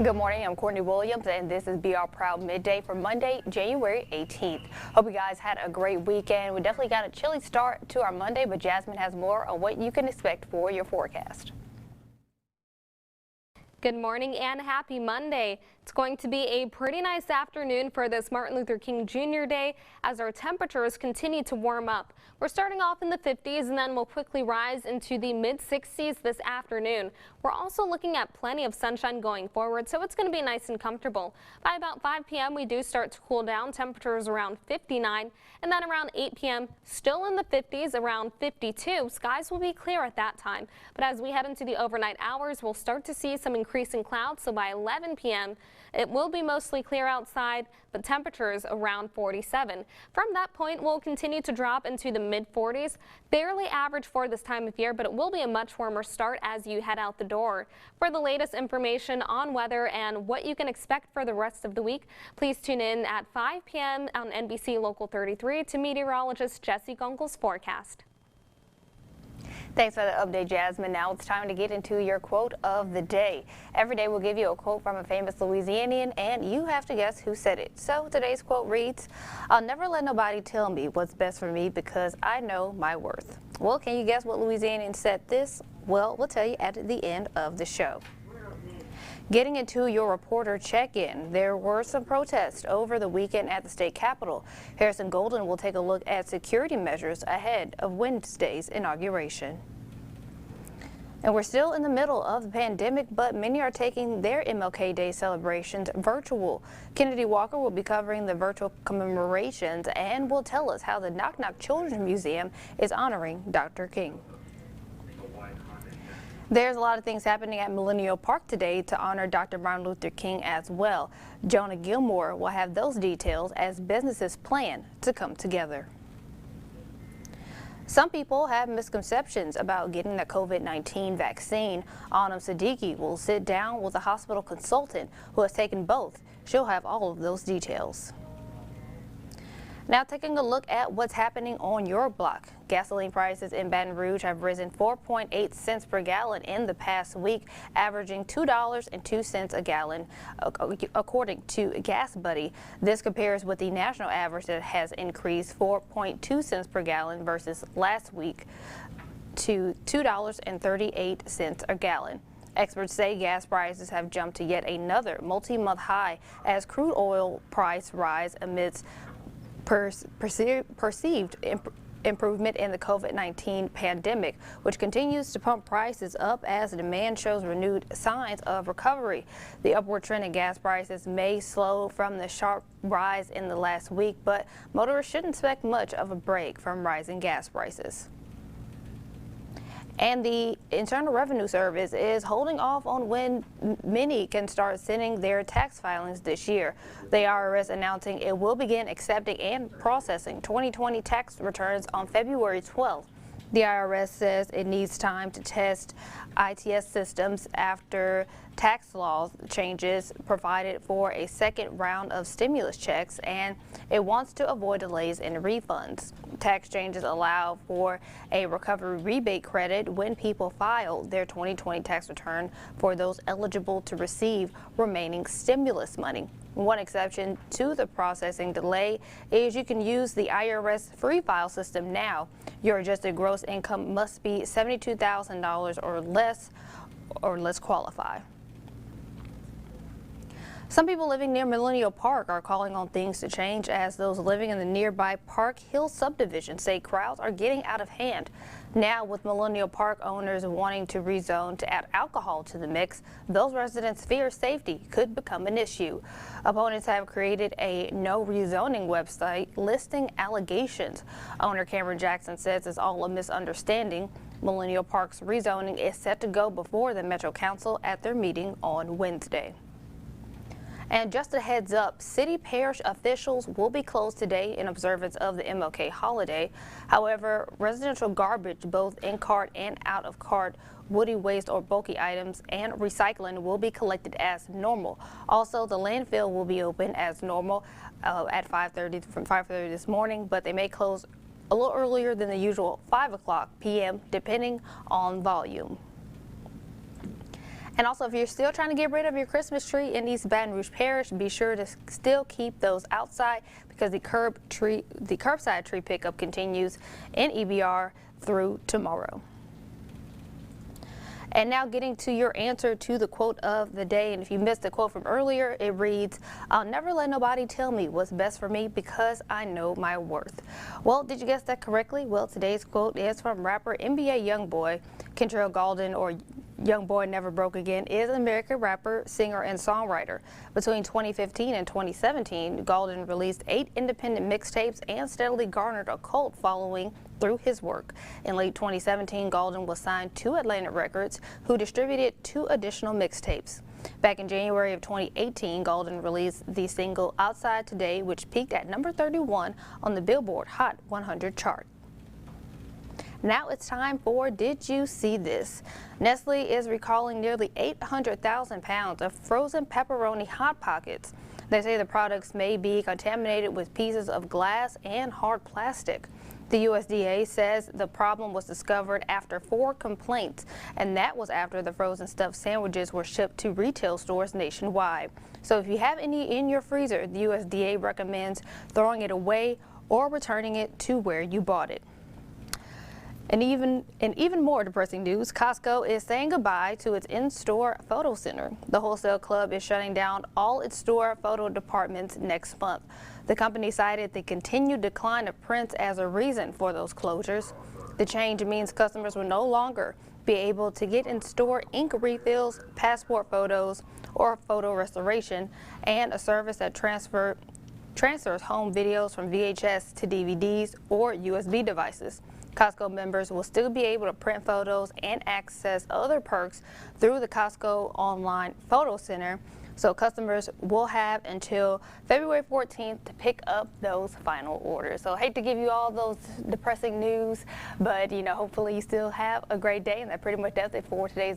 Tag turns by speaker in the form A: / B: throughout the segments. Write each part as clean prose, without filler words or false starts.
A: Good morning, I'm Courtney Williams, and this is BR Proud Midday for Monday, January 18th. Hope you guys had a great weekend. We definitely got a chilly start to our Monday, but Jasmine has more on what you can expect for your forecast.
B: Good morning and happy Monday. It's going to be a pretty nice afternoon for this Martin Luther King Jr. Day as our temperatures continue to warm up. We're starting off in the 50s and then we'll quickly rise into the mid-60s this afternoon. We're also looking at plenty of sunshine going forward, so it's going to be nice and comfortable. By about 5 p.m. we do start to cool down, temperatures around 59, and then around 8 p.m. still in the 50s, around 52. Skies will be clear at that time, but as we head into the overnight hours, we'll start to see some increasing clouds, so by 11 p.m. it will be mostly clear outside, but temperatures around 47. From that point, we'll continue to drop into the mid-40s, barely average for this time of year, but it will be a much warmer start as you head out the door. For the latest information on weather and what you can expect for the rest of the week, please tune in at 5 p.m. on NBC Local 33 to meteorologist Jesse Gunkel's forecast.
A: Thanks for the update, Jasmine. Now it's time to get into your quote of the day. Every day we'll give you a quote from a famous Louisianian, and you have to guess who said it. So today's quote reads, "I'll never let nobody tell me what's best for me because I know my worth." Well, can you guess what Louisianian said this? Well, we'll tell you at the end of the show. Getting into your reporter check-in, there were some protests over the weekend at the state capitol. Harrison Golden will take a look at security measures ahead of Wednesday's inauguration. And we're still in the middle of the pandemic, but many are taking their MLK Day celebrations virtual. Kennedy Walker will be covering the virtual commemorations and will tell us how the Knock Knock Children's Museum is honoring Dr. King. There's a lot of things happening at Millennial Park today to honor Dr. Martin Luther King as well. Jonah Gilmore will have those details as businesses plan to come together. Some people have misconceptions about getting the COVID-19 vaccine. Anam Siddiqui will sit down with a hospital consultant who has taken both. She'll have all of those details. Now taking a look at what's happening on your block. Gasoline prices in Baton Rouge have risen 4.8 cents per gallon in the past week, averaging $2.02 a gallon, according to Gas Buddy. This compares with the national average that has increased 4.2 cents per gallon versus last week to $2.38 a gallon. Experts say gas prices have jumped to yet another multi-month high as crude oil price rise amidst perceived improvement in the COVID-19 pandemic, which continues to pump prices up as demand shows renewed signs of recovery. The upward trend in gas prices may slow from the sharp rise in the last week, but motorists shouldn't expect much of a break from rising gas prices. And the Internal Revenue Service is holding off on when many can start sending their tax filings this year. The IRS announcing it will begin accepting and processing 2020 tax returns on February 12th. The IRS says it needs time to test ITS systems after tax law changes provided for a second round of stimulus checks, and it wants to avoid delays in refunds. Tax changes allow for a recovery rebate credit when people file their 2020 tax return for those eligible to receive remaining stimulus money. One exception to the processing delay is you can use the IRS free file system now. Your adjusted gross income must be $72,000 or less qualify. Some people living near Millennial Park are calling on things to change as those living in the nearby Park Hill subdivision say crowds are getting out of hand. Now, with Millennial Park owners wanting to rezone to add alcohol to the mix, those residents fear safety could become an issue. Opponents have created a no rezoning website listing allegations. Owner Cameron Jackson says it's all a misunderstanding. Millennial Park's rezoning is set to go before the Metro Council at their meeting on Wednesday. And just a heads up, city parish officials will be closed today in observance of the MLK holiday. However, residential garbage, both in cart and out of cart, woody waste or bulky items, and recycling will be collected as normal. Also, the landfill will be open as normal at 5:30 from 5:30 this morning, but they may close a little earlier than the usual 5 o'clock p.m. depending on volume. And also, if you're still trying to get rid of your Christmas tree in East Baton Rouge Parish, be sure to still keep those outside because the curbside tree pickup continues in EBR through tomorrow. And now getting to your answer to the quote of the day. And if you missed the quote from earlier, it reads, "I'll never let nobody tell me what's best for me because I know my worth." Well, did you guess that correctly? Well, today's quote is from rapper NBA Youngboy. Kentrell Gaulden, or Youngboy Never Broke Again, is an American rapper, singer, and songwriter. Between 2015 and 2017, Gaulden released 8 independent mixtapes and steadily garnered a cult following through his work. In late 2017, Gaulden was signed to Atlantic Records, who distributed 2 additional mixtapes. Back in January of 2018, Gaulden released the single Outside Today, which peaked at number 31 on the Billboard Hot 100 chart. Now it's time for Did You See This? Nestle is recalling nearly 800,000 pounds of frozen pepperoni Hot Pockets. They say the products may be contaminated with pieces of glass and hard plastic. The USDA says the problem was discovered after 4 complaints, and that was after the frozen stuffed sandwiches were shipped to retail stores nationwide. So if you have any in your freezer, the USDA recommends throwing it away or returning it to where you bought it. And even more depressing news, Costco is saying goodbye to its in-store photo center. The wholesale club is shutting down all its store photo departments next month. The company cited the continued decline of prints as a reason for those closures. The change means customers will no longer be able to get in-store ink refills, passport photos, or photo restoration, and a service that transfers home videos from VHS to DVDs or USB devices. Costco members will still be able to print photos and access other perks through the Costco online photo center. So customers will have until February 14th to pick up those final orders. So I hate to give you all those depressing news, but hopefully you still have a great day. And that pretty much does it for today's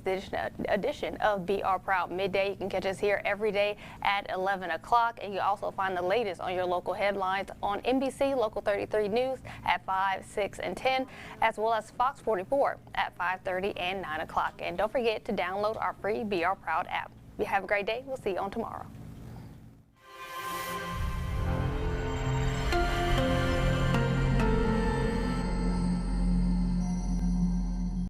A: edition of Be Our Proud Midday. You can catch us here every day at 11 o'clock. And you also find the latest on your local headlines on NBC Local 33 News at 5, 6, and 10, as well as Fox 44 at 5:30 and 9 o'clock. And don't forget to download our free Be Our Proud app. You have a great day. We'll see you on tomorrow.